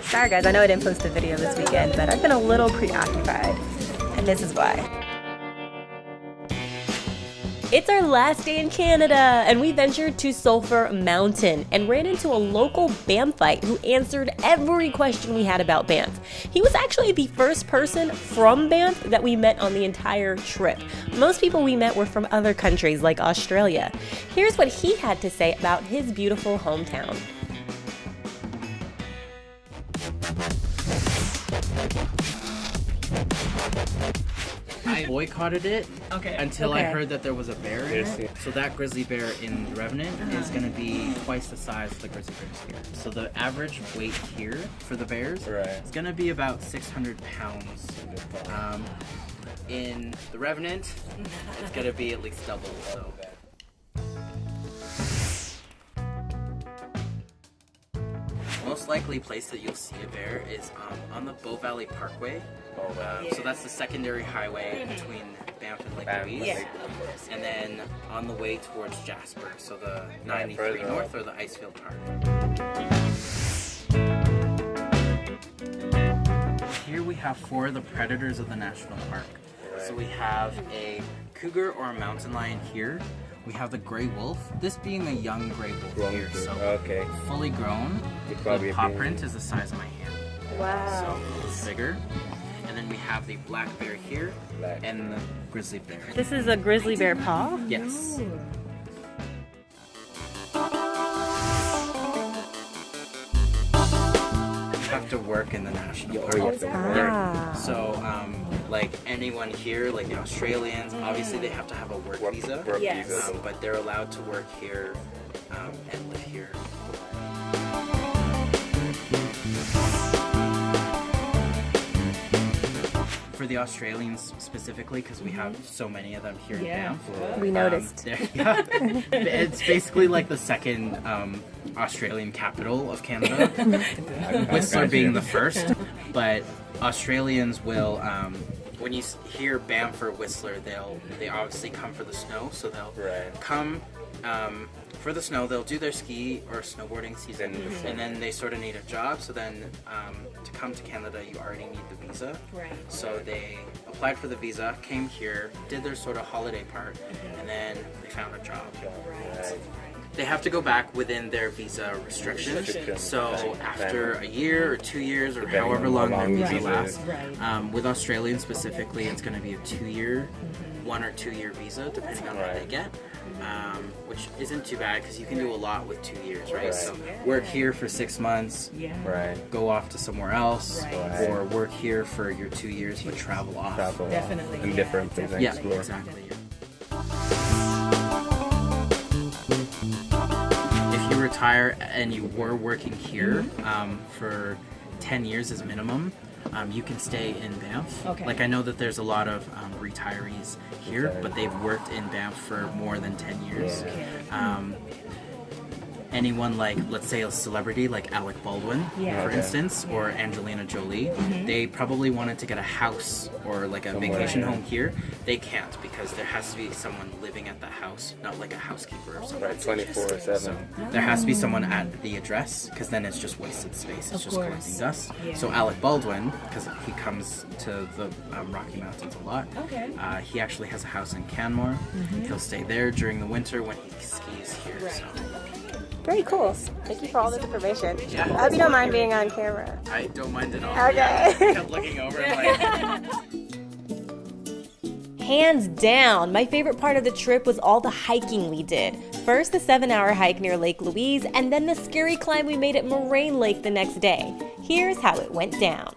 Sorry guys, I know I didn't post a video this weekend, but I've been a little preoccupied, and this is why. It's our last day in Canada, and we ventured to Sulphur Mountain and ran into a local Banffite who answered every question we had about Banff. He was actually the first person from Banff that we met on the entire trip. Most people we met were from other countries like Australia. Here's what he had to say about his beautiful hometown. I boycotted it until I heard that there was a bear in it. So that grizzly bear in Revenant is going to be twice the size of the grizzly bears here. So the average weight here for the bears is going to be about 600 pounds. In the Revenant, it's going to be at least double. So. Most likely place that you'll see a bear is on the Bow Valley Parkway. So that's the secondary highway between Banff and Lake Louise. And then on the way towards Jasper, so the 93 North or the Icefield Park. Here we have 4 of the predators of the national park. So we have a cougar or a mountain lion here. We have the gray wolf, this being a young gray wolf here, so fully grown. The paw print is the size of my hand. Wow. So it's bigger. And then we have the black bear here and the grizzly bear. This is a grizzly bear paw? Yes. You have to work in the national park. So, like anyone here, like the Australians, obviously they have to have a work visa. But they're allowed to work here and live here. For the Australians specifically, because we have so many of them here in Banff. We noticed. It's basically like the second Australian capital of Canada, Whistler being the first. But Australians will, when you hear Banff or Whistler, they obviously come for the snow, so they'll come for the snow. They'll do their ski or snowboarding season, and then they sort of need a job. So then, to come to Canada, you already need the visa. So they applied for the visa, came here, did their sort of holiday part, and then they found a job. They have to go back within their visa restrictions. So after a year or 2 years or however long their visa lasts, with Australians specifically, it's going to be a 2-year, 1 or 2 year visa, depending on what they get. Which isn't too bad because you can do a lot with 2 years, right? So work here for 6 months, go off to somewhere else, or work here for your 2 years but travel off. Definitely. And different things to explore. Exactly. If you retire and you were working here for 10 years as minimum, you can stay in Banff. Like I know that there's a lot of retirees here, but they've worked in Banff for more than 10 years. Anyone like, let's say a celebrity like Alec Baldwin, for instance, or Angelina Jolie, they probably wanted to get a house or like a vacation home here. They can't because there has to be someone living at the house, not like a housekeeper or something. 24/7. So there has to be someone at the address because then it's just wasted space. It's just collecting dust. So Alec Baldwin, because he comes to the Rocky Mountains a lot, he actually has a house in Canmore. He'll stay there during the winter when he skis here. So. Very cool. Thank you for all this information. I hope you don't mind being on camera. I don't mind at all. Okay. I kept looking over and Hands down, my favorite part of the trip was all the hiking we did. First, the 7-hour hike near Lake Louise, and then the scary climb we made at Moraine Lake the next day. Here's how it went down.